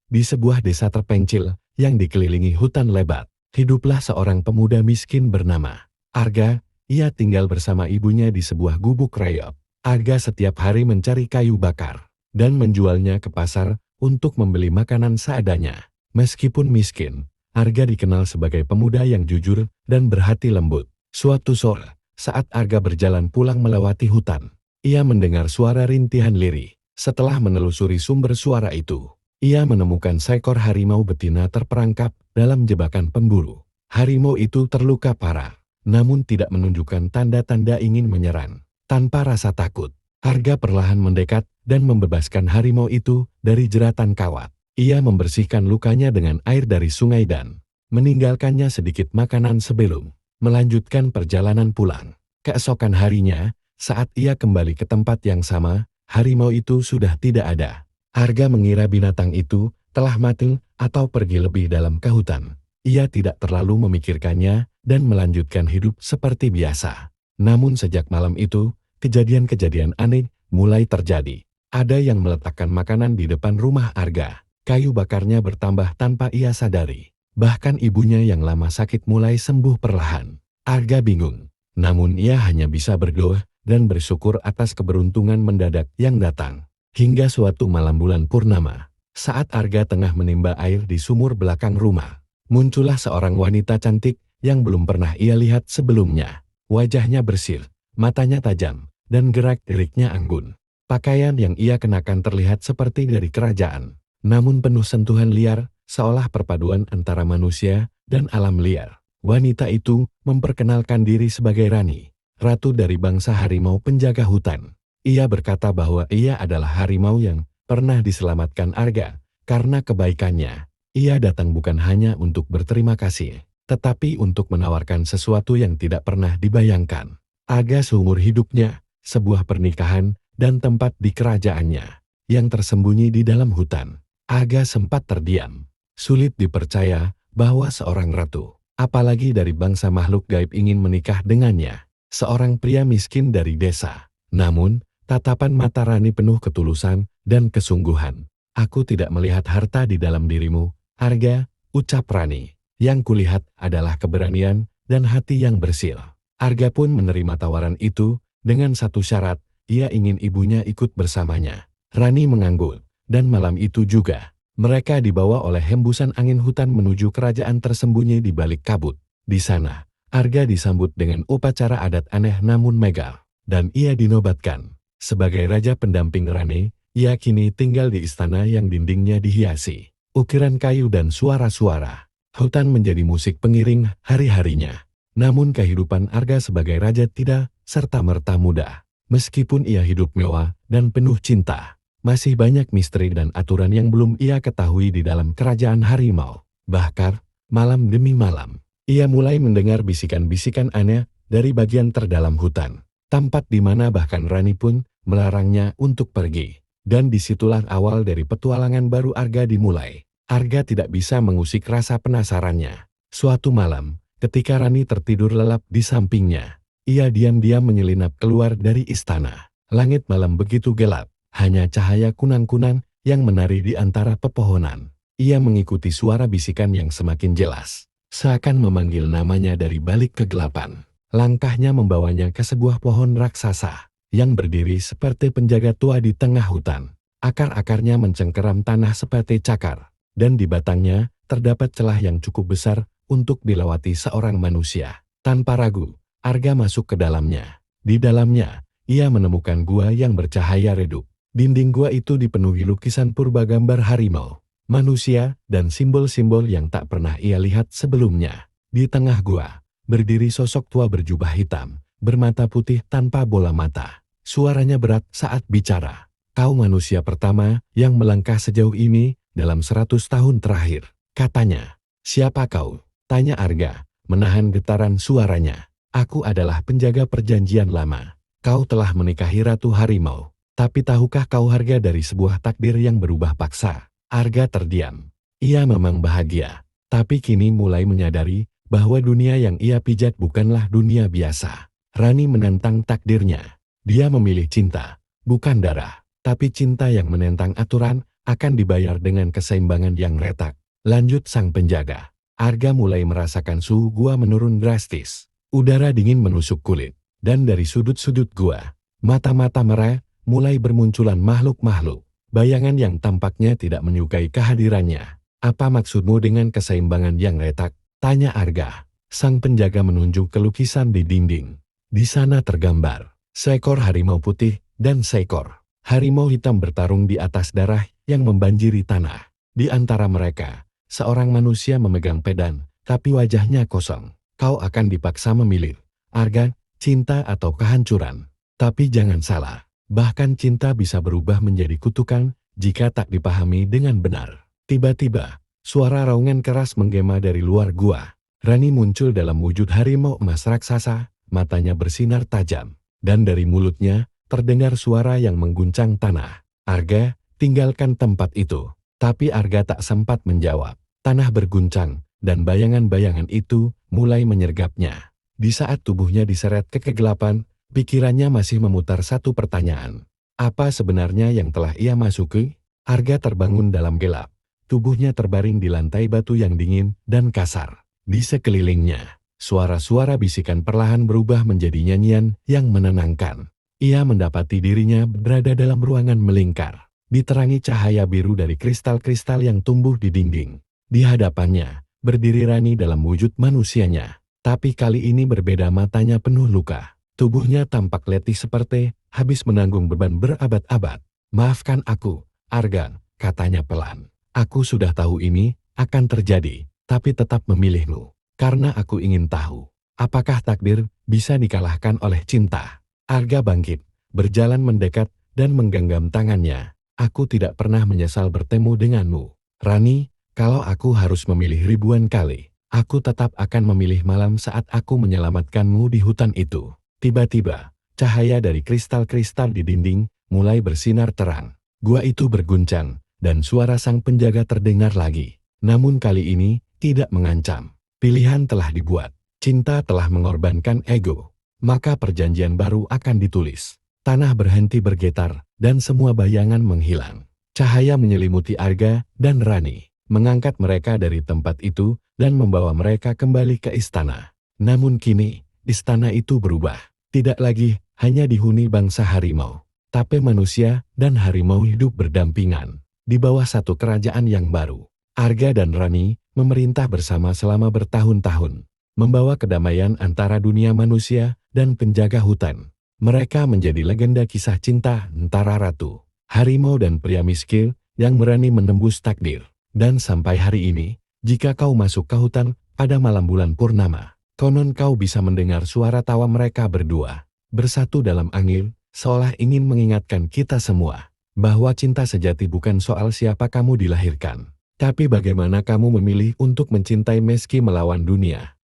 di sebuah desa terpencil yang dikelilingi hutan lebat, hiduplah seorang pemuda miskin bernama Arga. Ia tinggal bersama ibunya di sebuah gubuk rayap. Arga setiap hari mencari kayu bakar dan menjualnya ke pasar untuk membeli makanan seadanya. Meskipun miskin, Arga dikenal sebagai pemuda yang jujur dan berhati lembut. Suatu sore, saat Arga berjalan pulang melewati hutan, ia mendengar suara rintihan lirih. Setelah menelusuri sumber suara itu, ia menemukan seekor harimau betina terperangkap dalam jebakan pemburu. Harimau itu terluka parah, namun tidak menunjukkan tanda-tanda ingin menyerang. Tanpa rasa takut, Arga perlahan mendekat dan membebaskan harimau itu dari jeratan kawat. Ia membersihkan lukanya dengan air dari sungai dan meninggalkannya sedikit makanan sebelum melanjutkan perjalanan pulang. Keesokan harinya, saat ia kembali ke tempat yang sama, harimau itu sudah tidak ada. Arga mengira binatang itu telah mati atau pergi lebih dalam ke hutan. Ia tidak terlalu memikirkannya dan melanjutkan hidup seperti biasa. Namun sejak malam itu, kejadian-kejadian aneh mulai terjadi. Ada yang meletakkan makanan di depan rumah Arga. Kayu bakarnya bertambah tanpa ia sadari. Bahkan ibunya yang lama sakit mulai sembuh perlahan. Arga bingung, namun ia hanya bisa berdoa dan bersyukur atas keberuntungan mendadak yang datang. Hingga suatu malam bulan purnama, saat Arga tengah menimba air di sumur belakang rumah, muncullah seorang wanita cantik yang belum pernah ia lihat sebelumnya. Wajahnya bersih, matanya tajam, dan gerak-geriknya anggun. Pakaian yang ia kenakan terlihat seperti dari kerajaan, namun penuh sentuhan liar, seolah perpaduan antara manusia dan alam liar. Wanita itu memperkenalkan diri sebagai Rani, ratu dari bangsa harimau penjaga hutan. Ia berkata bahwa ia adalah harimau yang pernah diselamatkan Arga. Karena kebaikannya, ia datang bukan hanya untuk berterima kasih, tetapi untuk menawarkan sesuatu yang tidak pernah dibayangkan. Arga seumur hidupnya, sebuah pernikahan, dan tempat di kerajaannya yang tersembunyi di dalam hutan. Arga sempat terdiam. Sulit dipercaya bahwa seorang ratu, apalagi dari bangsa makhluk gaib, ingin menikah dengannya, seorang pria miskin dari desa. Namun, tatapan mata Rani penuh ketulusan dan kesungguhan. Aku tidak melihat harta di dalam dirimu, Arga, ucap Rani. Yang kulihat adalah keberanian dan hati yang bersih. Arga pun menerima tawaran itu dengan satu syarat, ia ingin ibunya ikut bersamanya. Rani mengangguk, dan malam itu juga, mereka dibawa oleh hembusan angin hutan menuju kerajaan tersembunyi di balik kabut. Di sana, Arga disambut dengan upacara adat aneh namun megah, dan ia dinobatkan sebagai raja pendamping Rani. Ia kini tinggal di istana yang dindingnya dihiasi ukiran kayu dan suara-suara. Hutan menjadi musik pengiring hari-harinya. Namun kehidupan Arga sebagai raja tidak serta-merta mudah. Meskipun ia hidup mewah dan penuh cinta, masih banyak misteri dan aturan yang belum ia ketahui di dalam kerajaan harimau. Bahkan, malam demi malam, ia mulai mendengar bisikan-bisikan aneh dari bagian terdalam hutan. Tempat di mana bahkan Rani pun melarangnya untuk pergi. Dan disitulah awal dari petualangan baru Arga dimulai. Arga tidak bisa mengusik rasa penasarannya. Suatu malam, ketika Rani tertidur lelap di sampingnya, ia diam-diam menyelinap keluar dari istana. Langit malam begitu gelap. Hanya cahaya kunang-kunang yang menari di antara pepohonan. Ia mengikuti suara bisikan yang semakin jelas, seakan memanggil namanya dari balik kegelapan. Langkahnya membawanya ke sebuah pohon raksasa yang berdiri seperti penjaga tua di tengah hutan. Akar-akarnya mencengkeram tanah seperti cakar, dan di batangnya terdapat celah yang cukup besar untuk dilewati seorang manusia. Tanpa ragu, Arga masuk ke dalamnya. Di dalamnya, ia menemukan gua yang bercahaya redup. Dinding gua itu dipenuhi lukisan purba gambar harimau, manusia, dan simbol-simbol yang tak pernah ia lihat sebelumnya. Di tengah gua, berdiri sosok tua berjubah hitam, bermata putih tanpa bola mata. Suaranya berat saat bicara. Kau manusia pertama yang melangkah sejauh ini dalam 100 tahun terakhir, katanya. Siapa kau? Tanya Arga, menahan getaran suaranya. Aku adalah penjaga perjanjian lama. Kau telah menikahi Ratu Harimau. Tapi tahukah kau harga dari sebuah takdir yang berubah paksa? Arga terdiam. Ia memang bahagia, tapi kini mulai menyadari bahwa dunia yang ia pijat bukanlah dunia biasa. Rani menentang takdirnya. Dia memilih cinta, bukan darah, tapi cinta yang menentang aturan. akan dibayar dengan keseimbangan yang retak. Lanjut sang penjaga. Arga mulai merasakan suhu gua menurun drastis. Udara dingin menusuk kulit. Dan dari sudut-sudut gua, mata-mata merah mulai bermunculan makhluk-makhluk. Bayangan yang tampaknya tidak menyukai kehadirannya. Apa maksudmu dengan keseimbangan yang retak? Tanya Arga. Sang penjaga menunjuk ke lukisan di dinding. Di sana tergambar seekor harimau putih dan seekor harimau hitam bertarung di atas darah yang membanjiri tanah. Di antara mereka, seorang manusia memegang pedang, tapi wajahnya kosong. Kau akan dipaksa memilih, Arga, cinta atau kehancuran. Tapi jangan salah, bahkan cinta bisa berubah menjadi kutukan jika tak dipahami dengan benar. Tiba-tiba, suara raungan keras menggema dari luar gua. Rani muncul dalam wujud harimau emas raksasa, matanya bersinar tajam, dan dari mulutnya terdengar suara yang mengguncang tanah. Arga, tinggalkan tempat itu. Tapi Arga tak sempat menjawab. Tanah berguncang, dan bayangan-bayangan itu mulai menyergapnya. Di saat tubuhnya diseret ke kegelapan, pikirannya masih memutar satu pertanyaan. Apa sebenarnya yang telah ia masuki? Arga terbangun dalam gelap. Tubuhnya terbaring di lantai batu yang dingin dan kasar. Di sekelilingnya, suara-suara bisikan perlahan berubah menjadi nyanyian yang menenangkan. Ia mendapati dirinya berada dalam ruangan melingkar, diterangi cahaya biru dari kristal-kristal yang tumbuh di dinding. Di hadapannya, berdiri Rani dalam wujud manusianya. Tapi kali ini berbeda, matanya penuh luka. Tubuhnya tampak letih seperti habis menanggung beban berabad-abad. Maafkan aku, Arga, katanya pelan. Aku sudah tahu ini akan terjadi. Tapi tetap memilihmu, karena aku ingin tahu, apakah takdir bisa dikalahkan oleh cinta? Arga bangkit, berjalan mendekat, dan menggenggam tangannya. Aku tidak pernah menyesal bertemu denganmu. Rani, kalau aku harus memilih ribuan kali, aku tetap akan memilih malam saat aku menyelamatkanmu di hutan itu. Tiba-tiba, cahaya dari kristal-kristal di dinding mulai bersinar terang. Gua itu berguncang, dan suara sang penjaga terdengar lagi. Namun kali ini, tidak mengancam. Pilihan telah dibuat. Cinta telah mengorbankan ego. Maka perjanjian baru akan ditulis. Tanah berhenti bergetar, dan semua bayangan menghilang. Cahaya menyelimuti Arga dan Rani, mengangkat mereka dari tempat itu, dan membawa mereka kembali ke istana. Namun kini, istana itu berubah. Tidak lagi hanya dihuni bangsa harimau, tapi manusia dan harimau hidup berdampingan, di bawah satu kerajaan yang baru. Arga dan Rani memerintah bersama selama bertahun-tahun, membawa kedamaian antara dunia manusia dan penjaga hutan. Mereka menjadi legenda kisah cinta antara ratu, harimau dan pria miskin yang berani menembus takdir. Dan sampai hari ini, jika kau masuk ke hutan pada malam bulan purnama, konon kau bisa mendengar suara tawa mereka berdua, bersatu dalam angin, seolah ingin mengingatkan kita semua, bahwa cinta sejati bukan soal siapa kamu dilahirkan, tapi bagaimana kamu memilih untuk mencintai meski melawan dunia.